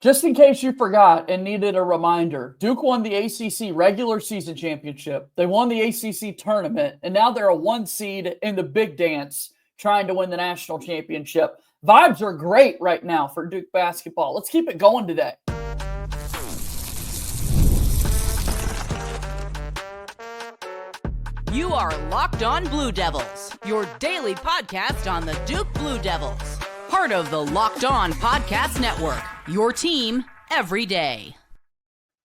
Just in case you forgot and needed a reminder, Duke won the ACC regular season championship. They won the ACC tournament, and now they're a 1 seed in the big dance trying to win the national championship. Vibes are great right now for Duke basketball. Let's keep it going today. You are Locked On Blue Devils, your daily podcast on the Duke Blue Devils. Part of the Locked On Podcast Network, your team every day.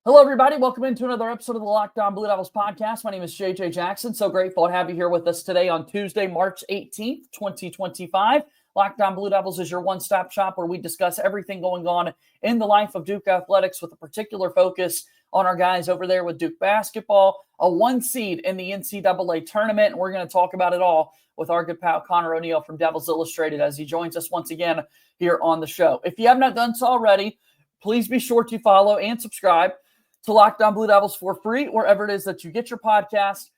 Hello, everybody. Welcome into another episode of the Locked On Blue Devils podcast. My name is JJ Jackson. So grateful to have you here with us today on Tuesday, March 18th, 2025. Locked On Blue Devils is your one-stop shop where we discuss everything going on in the life of Duke athletics with a particular focus on our guys over there with Duke basketball, a 1 seed in the NCAA Tournament. And we're going to talk about it all with our good pal Conor O'Neill from Devils Illustrated as he joins us once again here on the show. If you have not done so already, please be sure to follow and subscribe to Locked On Blue Devils for free wherever it is that you get your podcast.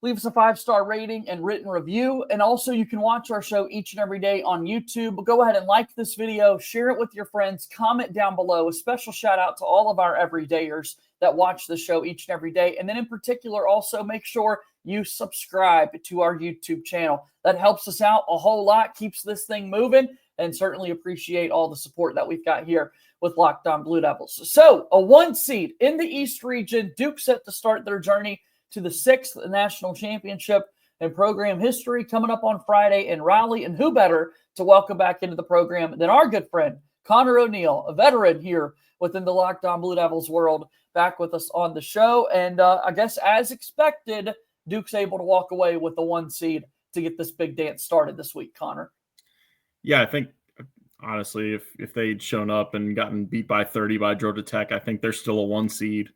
Leave us a 5-star rating and written review. And also you can watch our show each and every day on YouTube. But go ahead and like this video, share it with your friends, comment down below. A special shout out to all of our everydayers that watch the show each and every day. And then in particular, also make sure you subscribe to our YouTube channel. That helps us out a whole lot, keeps this thing moving, and certainly appreciate all the support that we've got here with Locked On Blue Devils. So a 1 seed in the East region, Duke set to start their journey to the 6th national championship in program history coming up on Friday in Raleigh. And who better to welcome back into the program than our good friend, Conor O'Neill, a veteran here within the Locked On Blue Devils world, back with us on the show. And I guess as expected, Duke's able to walk away with the 1 seed to get this big dance started this week, Conor. Yeah, I think, honestly, if they'd shown up and gotten beat by 30 by Georgia Tech, I think they're still a 1 seed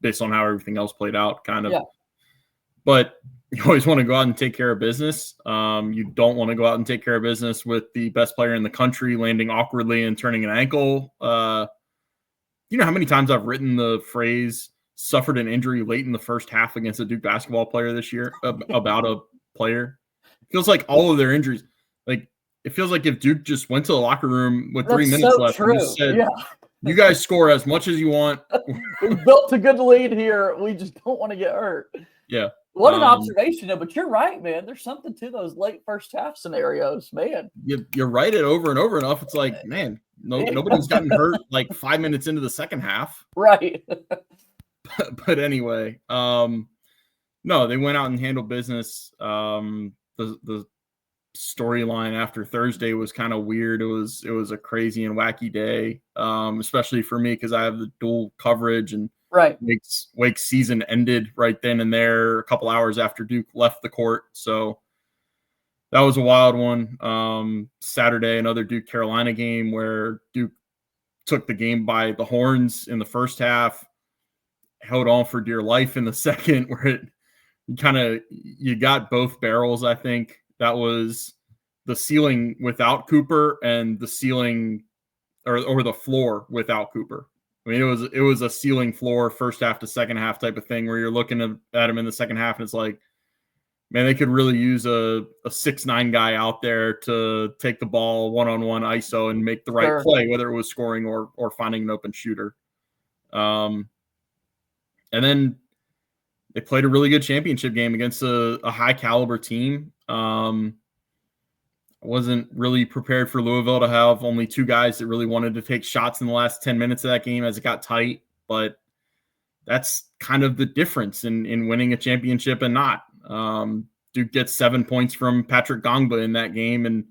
based on how everything else played out, kind of. Yeah. But you always want to go out and take care of business. You don't want to go out and take care of business with the best player in the country landing awkwardly and turning an ankle. You know how many times I've written the phrase suffered an injury late in the first half against a Duke basketball player this year about a player? It feels like all of their injuries, like it feels like if Duke just went to the locker room with 3 minutes left and just said, you guys score as much as you want. We built a good lead here. We just don't want to get hurt. Yeah. What an observation, though. But you're right, man. There's something to those late first half scenarios, man. You write it over and over enough. It's like, man, nobody's gotten hurt like 5 minutes into the second half. Right. But anyway, no, they went out and handled business. The storyline after Thursday was kind of weird. It was a crazy and wacky day, especially for me because I have the dual coverage, and Wake's season ended right then and there a couple hours after Duke left the court. So that was a wild one. Saturday, another Duke Carolina game where Duke took the game by the horns in the first half, held on for dear life in the second, where you got both barrels. I think that was the ceiling without Cooper and the ceiling or the floor without Cooper. I mean, it was a ceiling floor first half to second half type of thing where you're looking at him in the second half and it's like, man, they could really use a 6'9" guy out there to take the ball one-on-one ISO and make the right play, whether it was scoring or finding an open shooter. And then they played a really good championship game against a high caliber team. I wasn't really prepared for Louisville to have only 2 guys that really wanted to take shots in the last 10 minutes of that game as it got tight, but that's kind of the difference in winning a championship and not. Duke gets 7 points from Patrick Gongba in that game, and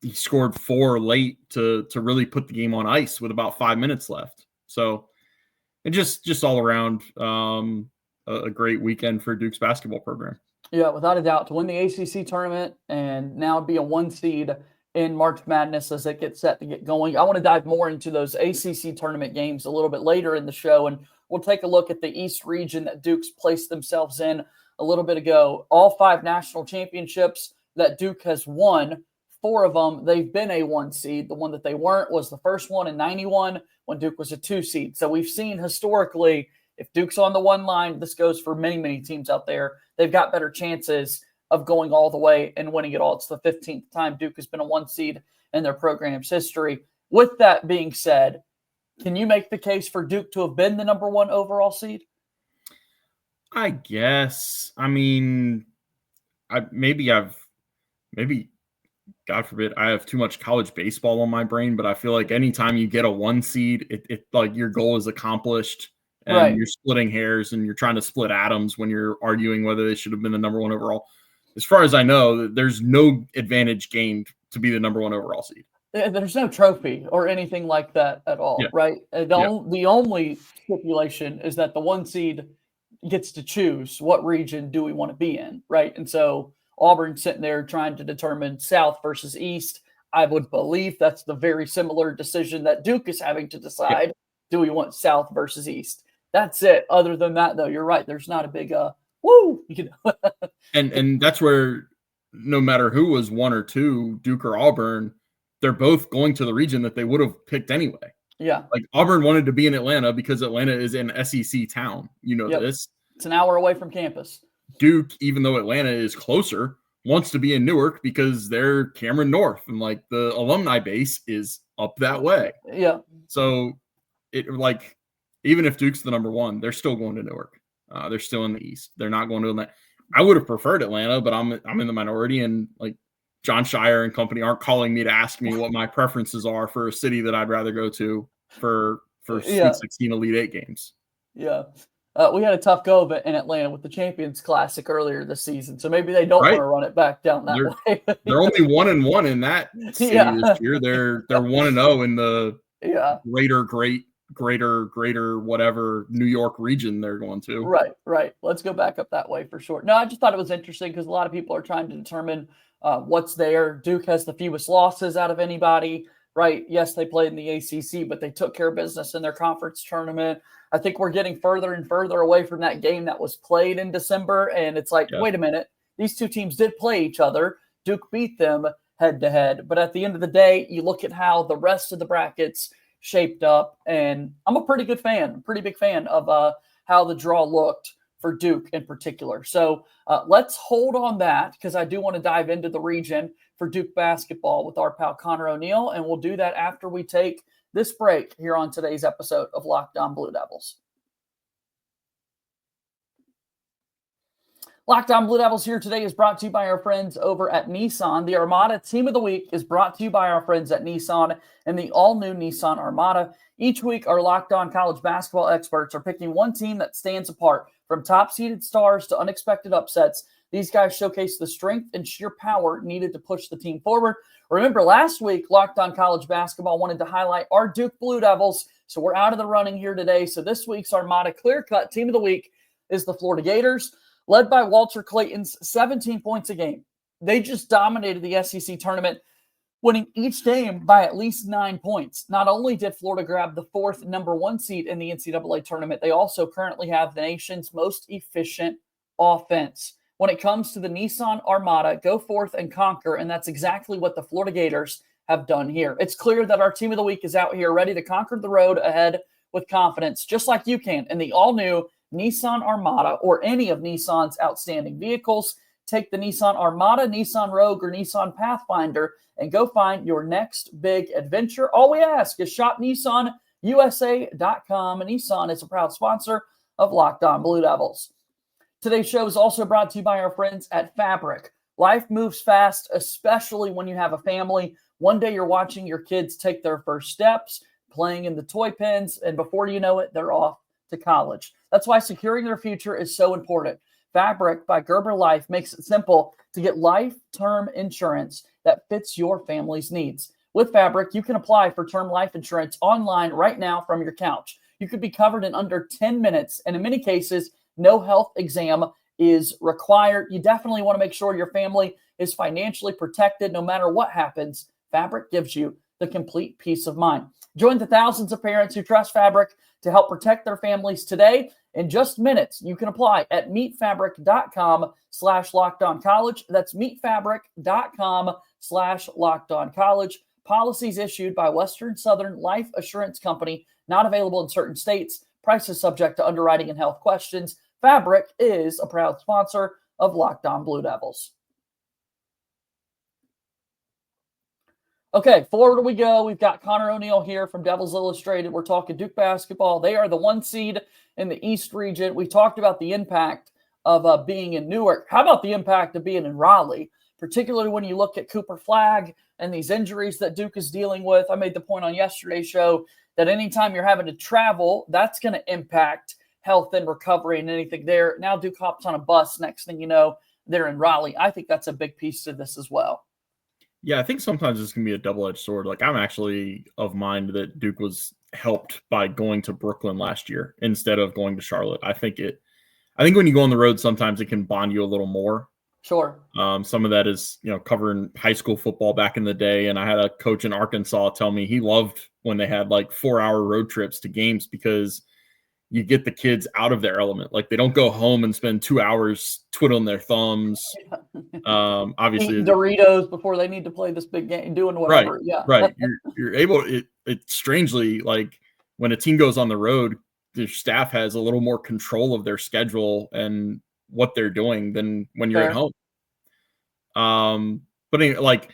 he scored 4 late to really put the game on ice with about 5 minutes left. So, and just all around a great weekend for Duke's basketball program. Yeah, without a doubt, to win the ACC tournament and now be a 1 seed in March Madness as it gets set to get going. I want to dive more into those ACC tournament games a little bit later in the show, and we'll take a look at the East region that Duke's placed themselves in a little bit ago. All 5 national championships that Duke has won, 4 of them, they've been a 1 seed. The one that they weren't was the first one in 91 when Duke was a 2 seed. So we've seen historically, if Duke's on the 1 line, this goes for many, many teams out there, they've got better chances of going all the way and winning it all. It's the 15th time Duke has been a 1 seed in their program's history. With that being said, can you make the case for Duke to have been the number 1 overall seed? I guess. I mean, maybe God forbid, I have too much college baseball on my brain, but I feel like anytime you get a 1 seed, it like your goal is accomplished, and Right. you're splitting hairs and you're trying to split atoms when you're arguing whether they should have been the number 1 overall. As far as I know, there's no advantage gained to be the number 1 overall seed. There's no trophy or anything like that at all, Yeah. right? The only stipulation is that the 1 seed gets to choose what region do we want to be in, right? And so Auburn's sitting there trying to determine South versus East. I would believe that's the very similar decision that Duke is having to decide. Do we want South versus East? That's it. Other than that, though, you're right. There's not a big woo. And that's where no matter who was 1 or 2, Duke or Auburn, they're both going to the region that they would have picked anyway. Yeah. Like Auburn wanted to be in Atlanta because Atlanta is an SEC town. You know this. It's an hour away from campus. Duke, even though Atlanta is closer, wants to be in Newark because they're Cameron North, and like the alumni base is up that way. Yeah. So it like even if Duke's the number 1, they're still going to Newark. They're still in the East. They're not going to Atlanta. I would have preferred Atlanta, but I'm in the minority, and like John Shire and company aren't calling me to ask me what my preferences are for a city that I'd rather go to for Sweet 16 Elite 8 games. Yeah. We had a tough go of it in Atlanta with the Champions Classic earlier this season, so maybe they don't want to run it back down that way. They're only 1-1 in that city this year. They're 1-0 in the greater whatever New York region they're going to. Right. Let's go back up that way for sure. No, I just thought it was interesting because a lot of people are trying to determine what's there. Duke has the fewest losses out of anybody, right? Yes, they played in the ACC, but they took care of business in their conference tournament. I think we're getting further and further away from that game that was played in December. And it's like, wait a minute, these 2 teams did play each other. Duke beat them head to head. But at the end of the day, you look at how the rest of the brackets shaped up. And I'm a pretty big fan of how the draw looked for Duke in particular. So let's hold on that because I do want to dive into the region for Duke basketball with our pal Conor O'Neill. And we'll do that after we take this break here on today's episode of Locked On Blue Devils. Locked On Blue Devils here today is brought to you by our friends over at Nissan. The Armada Team of the Week is brought to you by our friends at Nissan and the all-new Nissan Armada. Each week, our Locked On college basketball experts are picking one team that stands apart. From top-seeded stars to unexpected upsets, these guys showcase the strength and sheer power needed to push the team forward. Remember, last week, Locked On College Basketball wanted to highlight our Duke Blue Devils, so we're out of the running here today. So this week's Armada clear-cut Team of the Week is the Florida Gators, led by Walter Clayton's 17 points a game. They just dominated the SEC tournament, winning each game by at least 9 points. Not only did Florida grab the 4th number 1 seed in the NCAA tournament, they also currently have the nation's most efficient offense. When it comes to the Nissan Armada, go forth and conquer, and that's exactly what the Florida Gators have done here. It's clear that our Team of the Week is out here ready to conquer the road ahead with confidence, just like you can in the all-new Nissan Armada or any of Nissan's outstanding vehicles. Take the Nissan Armada, Nissan Rogue, or Nissan Pathfinder and go find your next big adventure. All we ask is shop NissanUSA.com. Nissan is a proud sponsor of Locked On Blue Devils. Today's show is also brought to you by our friends at Fabric. Life moves fast, especially when you have a family. One day you're watching your kids take their first steps, playing in the toy pens, and before you know it, they're off to college. That's why securing their future is so important. Fabric by Gerber Life makes it simple to get life term insurance that fits your family's needs. With Fabric, you can apply for term life insurance online right now from your couch. You could be covered in under 10 minutes, and in many cases, no health exam is required. You definitely want to make sure your family is financially protected no matter what happens. Fabric gives you the complete peace of mind. Join the thousands of parents who trust Fabric to help protect their families today. In just minutes, you can apply at meetfabric.com/lockedoncollege. That's meetfabric.com/lockedoncollege. Policies issued by Western Southern Life Assurance Company, not available in certain states. Prices subject to underwriting and health questions. Fabric is a proud sponsor of Locked On Blue Devils. Okay, forward we go. We've got Conor O'Neill here from Devils Illustrated. We're talking Duke basketball. They are the 1 seed in the East region. We talked about the impact of being in Newark. How about the impact of being in Raleigh, particularly when you look at Cooper Flagg and these injuries that Duke is dealing with? I made the point on yesterday's show that anytime you're having to travel, that's going to impact health and recovery and anything there. Now Duke hops on a bus. Next thing you know, they're in Raleigh. I think that's a big piece to this as well. Yeah, I think sometimes this can be a double-edged sword. Like, I'm actually of mind that Duke was helped by going to Brooklyn last year instead of going to Charlotte. I think when you go on the road, sometimes it can bond you a little more. Sure. Some of that is, covering high school football back in the day. And I had a coach in Arkansas tell me he loved when they had like 4-hour road trips to games because you get the kids out of their element. Like, they don't go home and spend 2 hours twiddling their thumbs. Obviously, eating Doritos before they need to play this big game, doing whatever. Right, yeah, right. You're able. It's strangely like when a team goes on the road, the staff has a little more control of their schedule and what they're doing than when you're Fair. at home. But anyway, like,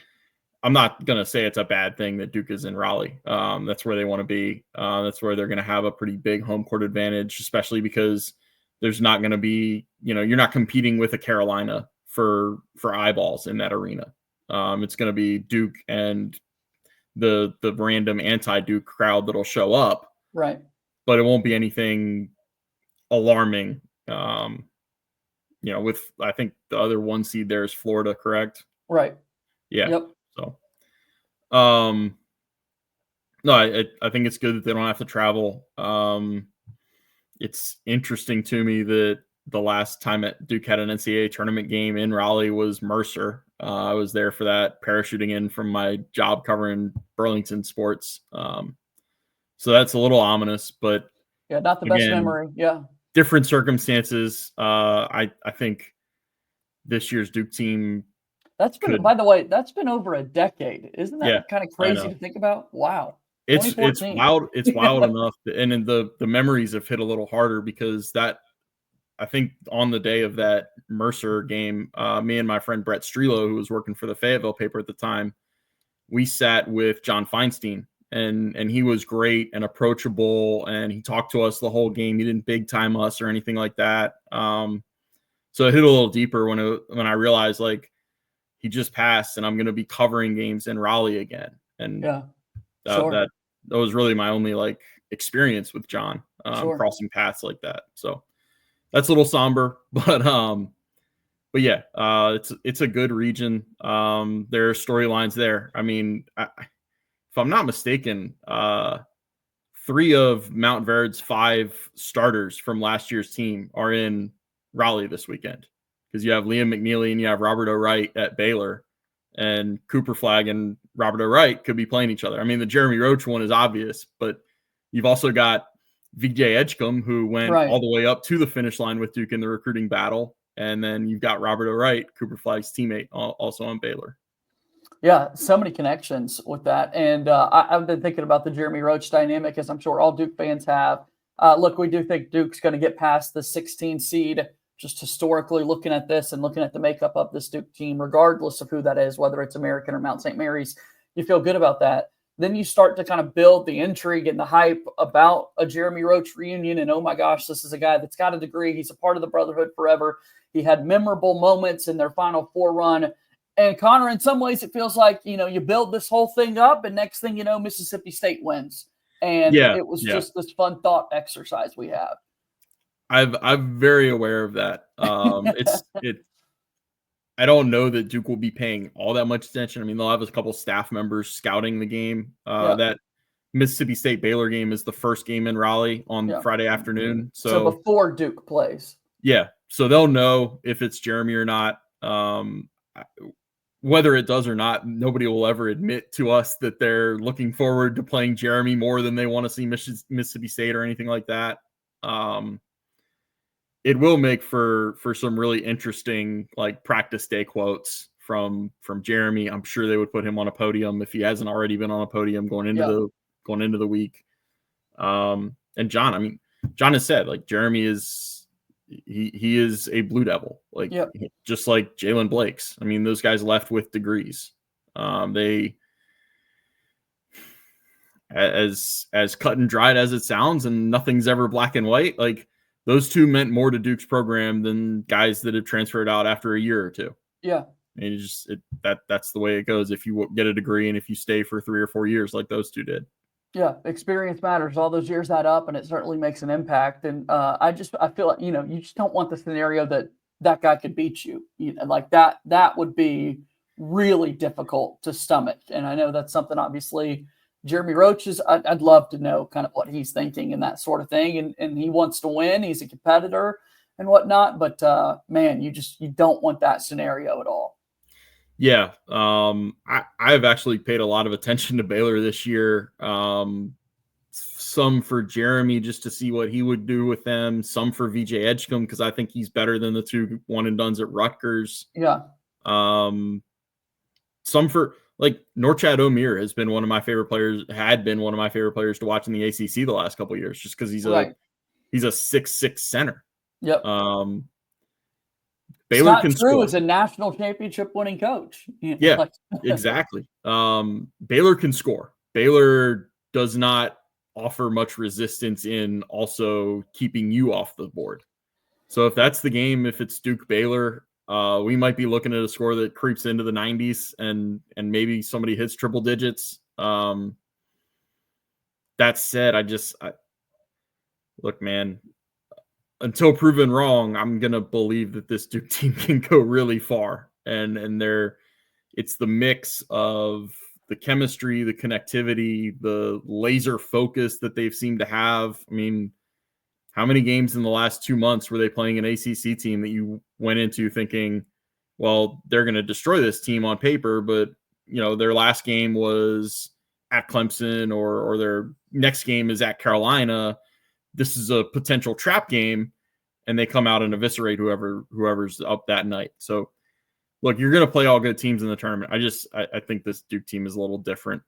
I'm not going to say it's a bad thing that Duke is in Raleigh. That's where they want to be. That's where they're going to have a pretty big home court advantage, especially because there's not going to be, you're not competing with a Carolina for eyeballs in that arena. It's going to be Duke and the random anti-Duke crowd that'll show up. Right. But it won't be anything alarming. With, I think the other 1 seed there is Florida, correct? Right. Yeah. Yep. So, no, I think it's good that they don't have to travel. It's interesting to me that the last time Duke had an NCAA tournament game in Raleigh was Mercer. I was there for that, parachuting in from my job covering Burlington sports. So that's a little ominous, but yeah, not the best memory. Yeah. Different circumstances. I think this year's Duke team. That's been, by the way, that's been over a decade. Isn't that kind of crazy to think about? Wow. It's wild. It's wild enough. And then the memories have hit a little harder because I think on the day of that Mercer game, me and my friend Brett Strelo, who was working for the Fayetteville paper at the time, we sat with John Feinstein, and he was great and approachable, and he talked to us the whole game. He didn't big time us or anything like that. So it hit a little deeper when I realized, like, he just passed and I'm going to be covering games in Raleigh again. And that was really my only like experience with John, crossing paths like that. So that's a little somber, but yeah, it's a good region. There are storylines there. I mean, if I'm not mistaken, 3 of Mount Verde's 5 starters from last year's team are in Raleigh this weekend, because you have Liam McNeely and you have Robert O'Wright at Baylor, and Cooper Flagg and Robert O'Wright could be playing each other. I mean, the Jeremy Roach one is obvious, but you've also got VJ Edgecombe, who went all the way up to the finish line with Duke in the recruiting battle. And then you've got Robert O'Wright, Cooper Flagg's teammate, also on Baylor. Yeah, so many connections with that. And I've been thinking about the Jeremy Roach dynamic, as I'm sure all Duke fans have. Look, we do think Duke's going to get past the 16 seed, just historically looking at this and looking at the makeup of this Duke team, regardless of who that is, whether it's American or Mount St. Mary's. You feel good about that. Then you start to kind of build the intrigue and the hype about a Jeremy Roach reunion. And, oh, my gosh, this is a guy that's got a degree. He's a part of the Brotherhood forever. He had memorable moments in their Final Four run. And Conor, in some ways, it feels like, you build this whole thing up, and next thing you know, Mississippi State wins. And it was just this fun thought exercise we have. I'm very aware of that. I don't know that Duke will be paying all that much attention. I mean, they'll have a couple staff members scouting the game. That Mississippi State Baylor game is the first game in Raleigh on Friday afternoon. So before Duke plays. Yeah. So they'll know if it's Jeremy or not. Whether it does or not, nobody will ever admit to us that they're looking forward to playing Jeremy more than they want to see Mississippi State or anything like that. It will make for some really interesting like practice day quotes from Jeremy. I'm sure they would put him on a podium if he hasn't already been on a podium going into the week. And John, I mean, John has said, like, Jeremy is he is a Blue Devil, like just like Jalen Blake's. I mean, those guys left with degrees. They as cut and dried as it sounds, and nothing's ever black and white. Like, those two meant more to Duke's program than guys that have transferred out after a year or two. Yeah. And that's the way it goes if you get a degree and if you stay for 3 or 4 years like those two did. Yeah, experience matters. All those years add up, and it certainly makes an impact. And I feel like, you just don't want the scenario that guy could beat you. Like that would be really difficult to stomach. And I know that's something, obviously, Jeremy Roach I'd love to know kind of what he's thinking and that sort of thing. And he wants to win. He's a competitor and whatnot. But man, you don't want that scenario at all. Yeah. I've actually paid a lot of attention to Baylor this year. Some for Jeremy just to see what he would do with them. Some for VJ Edgecombe because I think he's better than the 2 one and dones at Rutgers. Yeah. Some for Norchad Omier has been one of my favorite players. Had been one of my favorite players to watch in the ACC the last couple of years, just because he's a 6'6" center. Yep. Baylor Scott can Drew score. is a national championship winning coach. Yeah, exactly. Baylor can score. Baylor does not offer much resistance in also keeping you off the board. So if that's the game, if it's Duke Baylor, we might be looking at a score that creeps into the 90s and maybe somebody hits triple digits. That said, look, man, until proven wrong, I'm going to believe that this Duke team can go really far. And it's the mix of the chemistry, the connectivity, the laser focus that they've seemed to have. I mean, how many games in the last 2 months were they playing an ACC team that you went into thinking, well, they're going to destroy this team on paper, but their last game was at Clemson or their next game is at Carolina. This is a potential trap game, and they come out and eviscerate whoever's up that night. So, look, you're going to play all good teams in the tournament. I think this Duke team is a little different.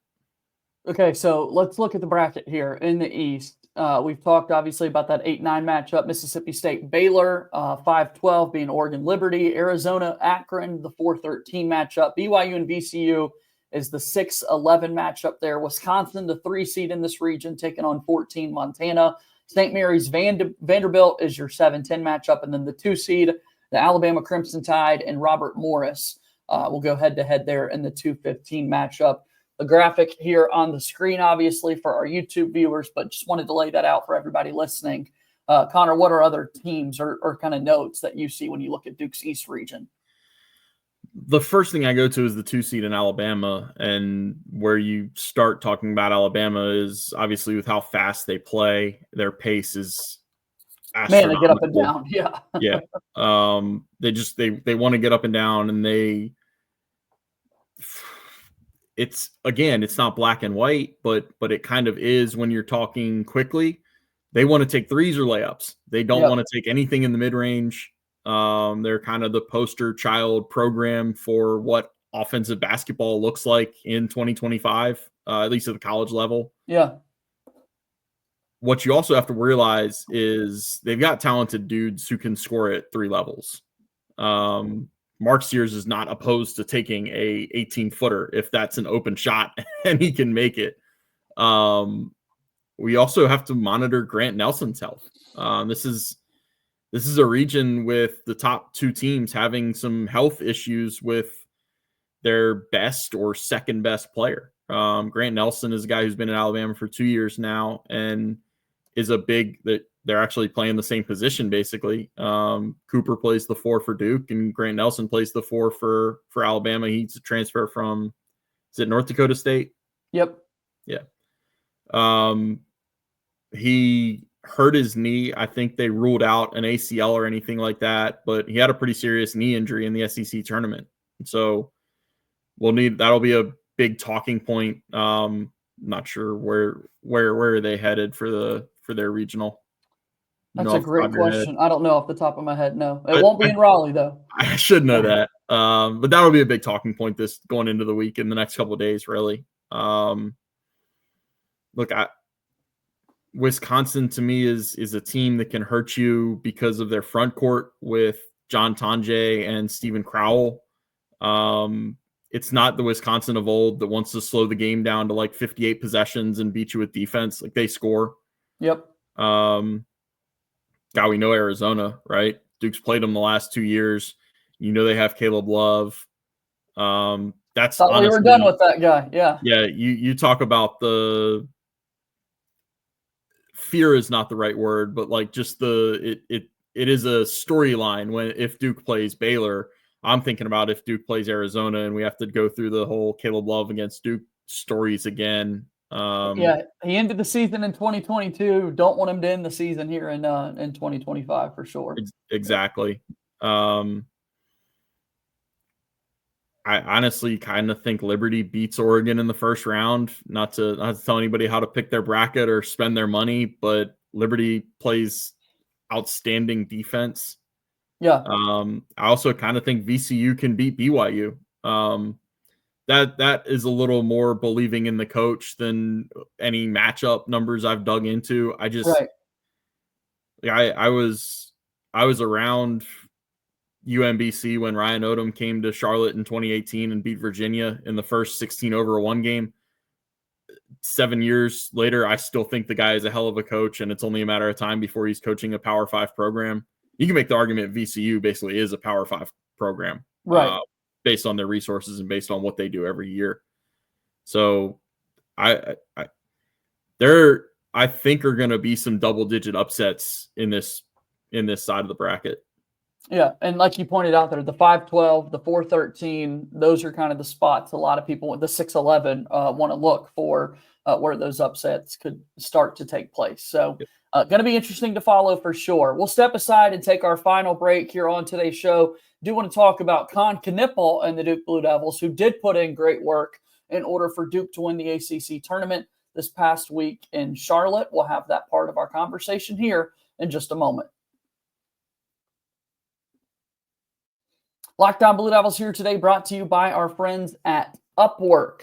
Okay, so let's look at the bracket here in the East. We've talked, obviously, about that 8-9 matchup. Mississippi State, Baylor, 5-12 being Oregon Liberty. Arizona, Akron, the 4-13 matchup. BYU and VCU is the 6-11 matchup there. Wisconsin, the 3 seed in this region, taking on 14 Montana. St. Mary's Vanderbilt is your 7-10 matchup. And then the 2 seed, the Alabama Crimson Tide and Robert Morris will go head-to-head there in the 2-15 matchup. The graphic here on the screen, obviously, for our YouTube viewers, but just wanted to lay that out for everybody listening. Connor, what are other teams or kind of notes that you see when you look at Duke's East region? The first thing I go to is the 2 seed in Alabama, and where you start talking about Alabama is obviously with how fast they play. Their pace is man, they get up and down. Yeah. Yeah. They want to get up and down, and it's not black and white, but it kind of is when you're talking quickly. They want to take threes or layups. They don't want to take anything in the mid-range. They're kind of the poster child program for what offensive basketball looks like in 2025, at least at the college level. Yeah. What you also have to realize is they've got talented dudes who can score at 3 levels. Mark Sears is not opposed to taking a 18-footer if that's an open shot and he can make it. We also have to monitor Grant Nelson's health. This is a region with the top 2 teams having some health issues with their best or second best player. Grant Nelson is a guy who's been in Alabama for 2 years now and is they're actually playing the same position basically. Cooper plays the 4 for Duke and Grant Nelson plays the 4 for Alabama. He's a transfer from, is it North Dakota State? Yep. Yeah. He hurt his knee. I think they ruled out an ACL or anything like that, but he had a pretty serious knee injury in the SEC tournament. So that'll be a big talking point. Not sure where are they headed for their regional. That's a great question. I don't know off the top of my head. No, it won't be in Raleigh though. I should know that. But that'll be a big talking point this going into the week in the next couple of days, really. Look, Wisconsin to me is a team that can hurt you because of their front court with John Tonje and Stephen Crowell. it's not the Wisconsin of old that wants to slow the game down to like 58 possessions and beat you with defense. Like they score. Yep. God, we know Arizona, right? Duke's played them the last 2 years. You know they have Caleb Love. That's Thought honestly, we were done with that guy. Yeah. Yeah, you talk about the fear is not the right word, but like just it is a storyline when if Duke plays Baylor. I'm thinking about if Duke plays Arizona and we have to go through the whole Caleb Love against Duke stories again. Yeah, he ended the season in 2022. Don't want him to end the season here in 2025 for sure. Exactly. I honestly kind of think Liberty beats Oregon in the first round. Not to tell anybody how to pick their bracket or spend their money, but Liberty plays outstanding defense. Yeah. I also kind of think VCU can beat BYU. That is a little more believing in the coach than any matchup numbers I've dug into. I just, I was around UMBC when Ryan Odom came to Charlotte in 2018 and beat Virginia in the first 16-over-1 game. 7 years later, I still think the guy is a hell of a coach, and it's only a matter of time before he's coaching a Power 5 program. You can make the argument VCU basically is a Power 5 program, right? Based on their resources and based on what they do every year. So I think are going to be some double-digit upsets in this side of the bracket. Yeah, and like you pointed out there, the 5-12, the 4-13, those are kind of the spots a lot of people with the 6-11 want to look for where those upsets could start to take place. So going to be interesting to follow for sure. We'll step aside and take our final break here on today's show. Do want to talk about Kon Knueppel and the Duke Blue Devils, who did put in great work in order for Duke to win the ACC tournament this past week in Charlotte. We'll have that part of our conversation here in just a moment. Locked On Blue Devils here today, brought to you by our friends at Upwork.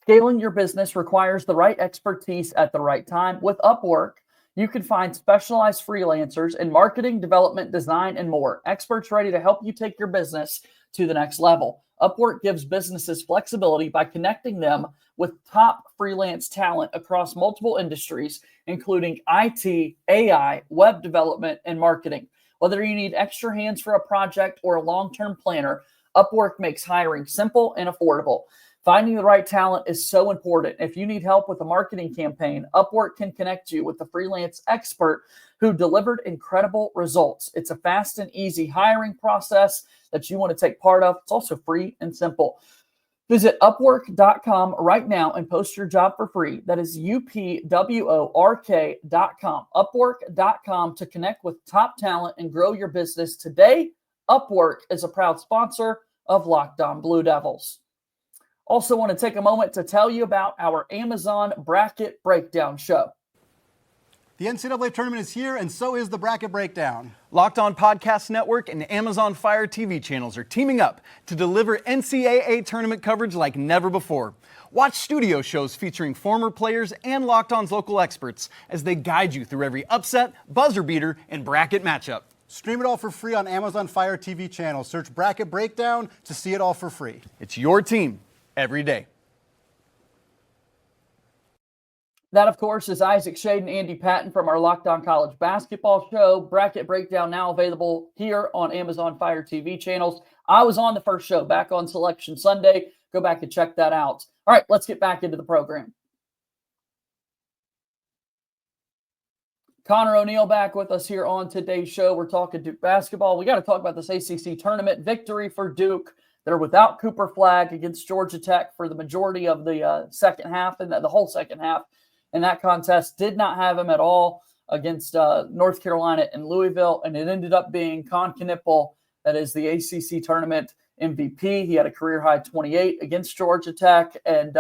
Scaling your business requires the right expertise at the right time. With Upwork, you can find specialized freelancers in marketing, development, design, and more. Experts ready to help you take your business to the next level. Upwork gives businesses flexibility by connecting them with top freelance talent across multiple industries, including IT, AI, web development, and marketing. Whether you need extra hands for a project or a long-term planner, Upwork makes hiring simple and affordable. Finding the right talent is so important. If you need help with a marketing campaign, Upwork can connect you with the freelance expert who delivered incredible results. It's a fast and easy hiring process that you want to take part of. It's also free and simple. Visit Upwork.com right now and post your job for free. That is UPWORK.com. Upwork.com to connect with top talent and grow your business today. Upwork is a proud sponsor of Locked On Blue Devils. Also want to take a moment to tell you about our Amazon Bracket Breakdown show. The NCAA Tournament is here, and so is the Bracket Breakdown. Locked On Podcast Network and Amazon Fire TV channels are teaming up to deliver NCAA Tournament coverage like never before. Watch studio shows featuring former players and Locked On's local experts as they guide you through every upset, buzzer beater, and bracket matchup. Stream it all for free on Amazon Fire TV channel. Search Bracket Breakdown to see it all for free. It's your team every day. That, of course, is Isaac Shade and Andy Patton from our Locked On College Basketball show. Bracket Breakdown now available here on Amazon Fire TV channels. I was on the first show back on Selection Sunday. Go back and check that out. All right, let's get back into the program. Conor O'Neill back with us here on today's show. We're talking Duke basketball. We got to talk about this ACC tournament victory for Duke. They're without Cooper Flagg against Georgia Tech for the majority of the second half and the whole second half. In that contest, did not have him at all against North Carolina and Louisville, and it ended up being Kon Knueppel, that is the ACC tournament MVP. He had a career-high 28 against Georgia Tech, and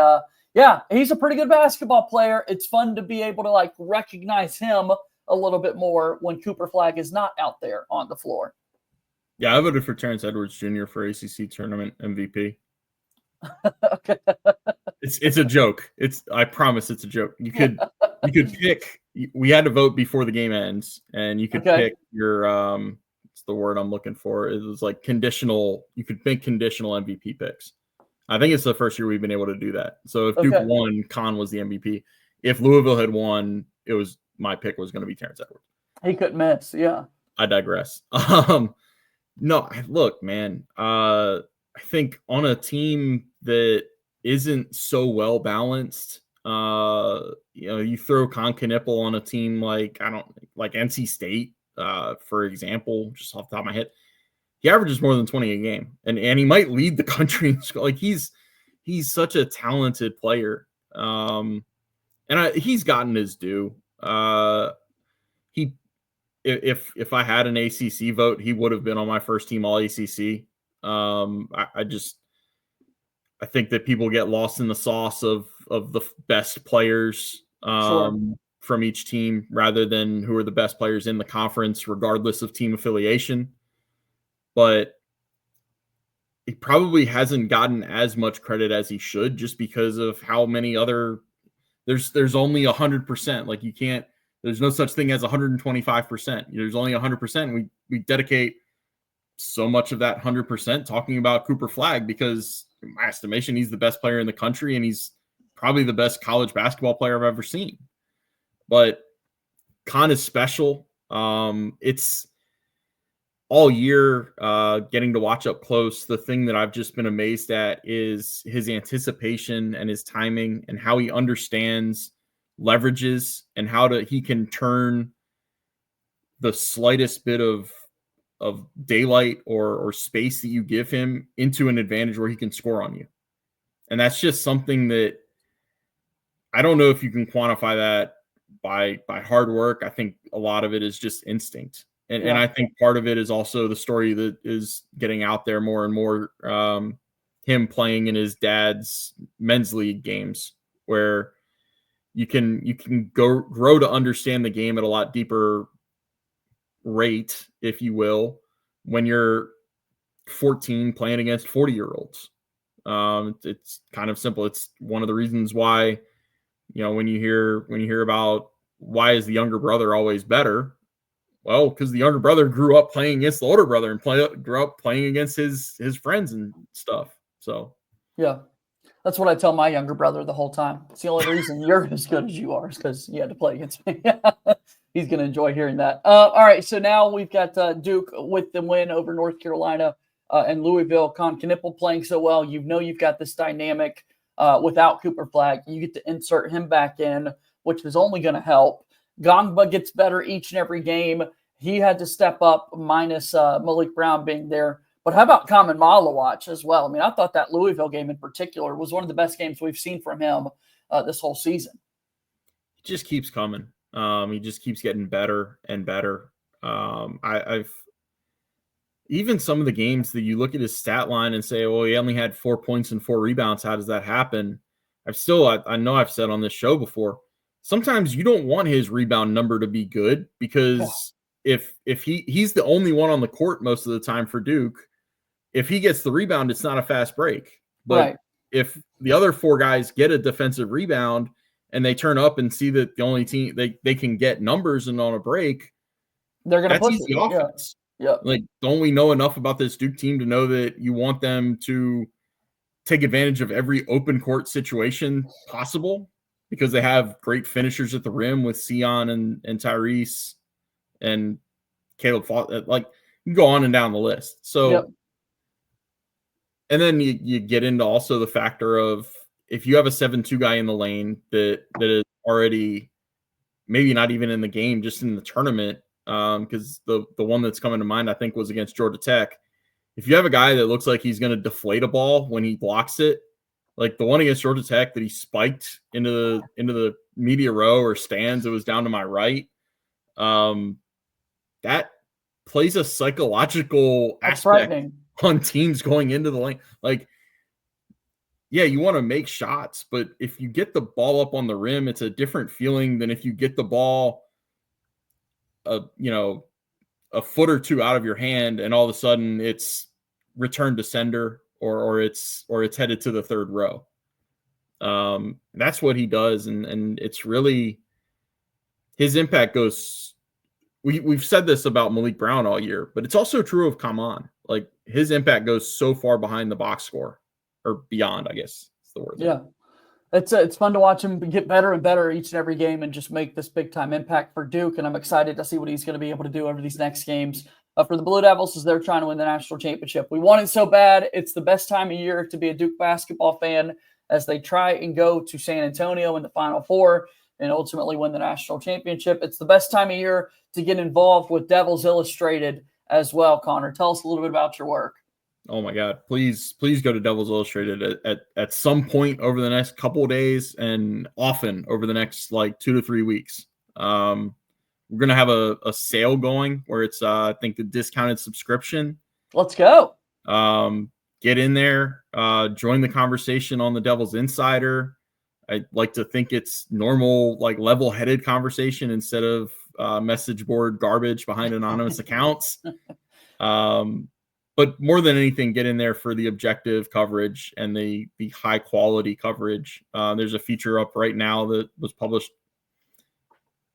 he's a pretty good basketball player. It's fun to be able to recognize him a little bit more when Cooper Flagg is not out there on the floor. Yeah, I voted for Terrence Edwards Jr. for ACC tournament MVP. Okay. It's a joke. I promise it's a joke. You could pick. We had to vote before the game ends, and you could pick your it's the word I'm looking for. It was like conditional. You could make conditional MVP picks. I think it's the first year we've been able to do that. So if Duke won, Kon was the MVP. If Louisville had won, my pick was going to be Terrence Edwards. He couldn't miss. Yeah. I digress. No, look, man. I think on a team that isn't so well balanced, you throw Kon Knueppel on a team like NC State, for example, just off the top of my head. He averages more than 20 a game, and he might lead the country. Like he's such a talented player, and he's gotten his due. If I had an ACC vote, he would have been on my first team All ACC. I think that people get lost in the sauce of the best players from each team rather than who are the best players in the conference, regardless of team affiliation. But he probably hasn't gotten as much credit as he should just because of how many other there's only 100%. Like you can't, there's no such thing as 125%. There's only 100%. We dedicate so much of that 100% talking about Cooper Flagg because in my estimation, he's the best player in the country and he's probably the best college basketball player I've ever seen. But Kon is special. It's all year getting to watch up close. The thing that I've just been amazed at is his anticipation and his timing and how he understands leverages and how he can turn the slightest bit of daylight or space that you give him into an advantage where he can score on you. And that's just something that I don't know if you can quantify that by hard work. I think a lot of it is just instinct. And I think part of it is also the story that is getting out there more and more, him playing in his dad's men's league games where you can grow to understand the game at a lot deeper rate, if you will, when you're 14 playing against 40-year-olds. It's kind of simple. It's one of the reasons why, when you hear about why is the younger brother always better? Well, because the younger brother grew up playing against the older brother and grew up playing against his friends and stuff. So, yeah, that's what I tell my younger brother the whole time. It's the only reason you're as good as you are is because you had to play against me. He's going to enjoy hearing that. All right, so now we've got Duke with the win over North Carolina and Louisville. Kon Knueppel playing so well. You've got this dynamic without Cooper Flagg. You get to insert him back in, which is only going to help. Gongba gets better each and every game. He had to step up minus Malik Brown being there. But how about Common Malawach as well? I mean, I thought that Louisville game in particular was one of the best games we've seen from him this whole season. He just keeps coming. He just keeps getting better and better. I've even some of the games that you look at his stat line and say, well, he only had 4 points and 4 rebounds. How does that happen? I know I've said on this show before, sometimes you don't want his rebound number to be good because if he's the only one on the court most of the time for Duke, if he gets the rebound, it's not a fast break. But if the other 4 guys get a defensive rebound and they turn up and see that the only team they can get numbers and on a break, they're going to push the offense. Yeah. Like, don't we know enough about this Duke team to know that you want them to take advantage of every open court situation possible because they have great finishers at the rim with Sion and Tyrese and Caleb Fawcett. Like, you go on and down the list. So, and then you get into also the factor of if you have a 7-2 guy in the lane that is already maybe not even in the game, just in the tournament, because the one that's coming to mind, I think, was against Georgia Tech. If you have a guy that looks like he's going to deflate a ball when he blocks it, like the one against Georgia Tech that he spiked into the media row or stands, it was down to my right. That plays a psychological aspect on teams going into the lane. Like, yeah, you want to make shots, but if you get the ball up on the rim, it's a different feeling than if you get the ball, a foot or two out of your hand, and all of a sudden it's returned to sender or it's headed to the third row. That's what he does, and it's really his impact goes. We've said this about Malik Brown all year, but it's also true of Kaman. Like, his impact goes so far behind the box score. or beyond, I guess is the word. Yeah. It's fun to watch him get better and better each and every game and just make this big-time impact for Duke, and I'm excited to see what he's going to be able to do over these next games for the Blue Devils as they're trying to win the national championship. We want it so bad. It's the best time of year to be a Duke basketball fan as they try and go to San Antonio in the Final Four and ultimately win the national championship. It's the best time of year to get involved with Devils Illustrated as well. Connor, tell us a little bit about your work. Oh my God, please go to Devils Illustrated at some point over the next couple of days and often over the next like 2 to 3 weeks. We're going to have a sale going where it's, I think, a discounted subscription. Let's go. Get in there, join the conversation on the Devils Insider. I like to think it's normal, like level-headed conversation instead of message board garbage behind anonymous accounts. But more than anything, get in there for the objective coverage and the high quality coverage. There's a feature up right now that was published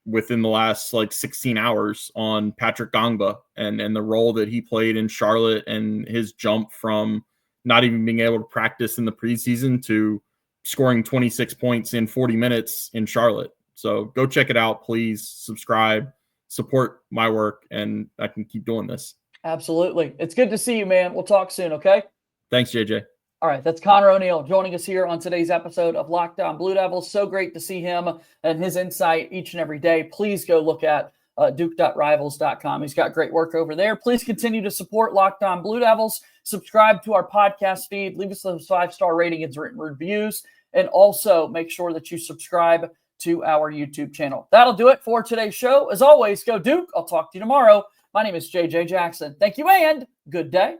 within the last like 16 hours on Patrick Gongba and the role that he played in Charlotte and his jump from not even being able to practice in the preseason to scoring 26 points in 40 minutes in Charlotte. So go check it out. Please subscribe, support my work, and I can keep doing this. Absolutely. It's good to see you, man. We'll talk soon, okay? Thanks, JJ. All right, that's Conor O'Neill joining us here on today's episode of Locked On Blue Devils. So great to see him and his insight each and every day. Please go look at duke.rivals.com. He's got great work over there. Please continue to support Locked On Blue Devils. Subscribe to our podcast feed. Leave us those 5-star rating and written reviews. And also make sure that you subscribe to our YouTube channel. That'll do it for today's show. As always, go Duke. I'll talk to you tomorrow. My name is JJ Jackson. Thank you and good day.